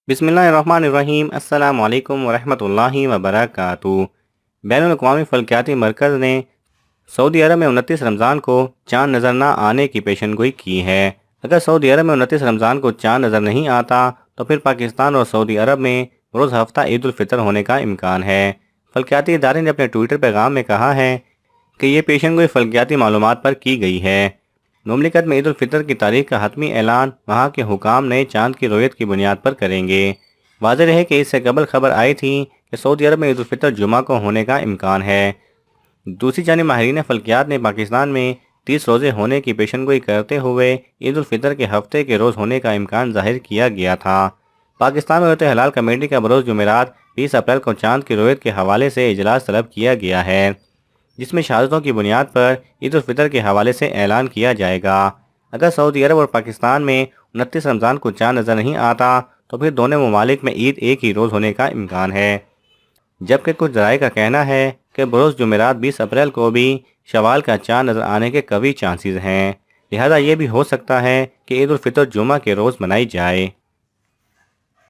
بسم اللہ الرحمن الرحیم۔ السلام علیکم ورحمۃ اللہ وبرکاتہ۔ بین الاقوامی فلکیاتی مرکز نے سعودی عرب میں 29 رمضان کو چاند نظر نہ آنے کی پیشن گوئی کی ہے۔ اگر سعودی عرب میں 29 رمضان کو چاند نظر نہیں آتا تو پھر پاکستان اور سعودی عرب میں روز ہفتہ عید الفطر ہونے کا امکان ہے۔ فلکیاتی ادارے نے اپنے ٹویٹر پیغام میں کہا ہے کہ یہ پیشن گوئی فلکیاتی معلومات پر کی گئی ہے۔ مملکت میں عید الفطر کی تاریخ کا حتمی اعلان وہاں کے حکام نئے چاند کی رویت کی بنیاد پر کریں گے۔ واضح رہے کہ اس سے قبل خبر آئی تھی کہ سعودی عرب میں عید الفطر جمعہ کو ہونے کا امکان ہے۔ دوسری جانب ماہرین فلکیات نے پاکستان میں 30 روزے ہونے کی پیشن گوئی کرتے ہوئے عید الفطر کے ہفتے کے روز ہونے کا امکان ظاہر کیا گیا تھا۔ پاکستان میں رویت ہلال کمیٹی کا بروز جمعرات 20 اپریل کو چاند کی رویت کے حوالے سے اجلاس طلب کیا گیا ہے، جس میں شہادتوں کی بنیاد پر عید الفطر کے حوالے سے اعلان کیا جائے گا۔ اگر سعودی عرب اور پاکستان میں 29 رمضان کو چاند نظر نہیں آتا تو پھر دونوں ممالک میں عید ایک ہی روز ہونے کا امکان ہے، جبکہ کچھ ذرائع کا کہنا ہے کہ بروز جمعرات 20 اپریل کو بھی شوال کا چاند نظر آنے کے قوی چانسز ہیں، لہذا یہ بھی ہو سکتا ہے کہ عید الفطر جمعہ کے روز منائی جائے۔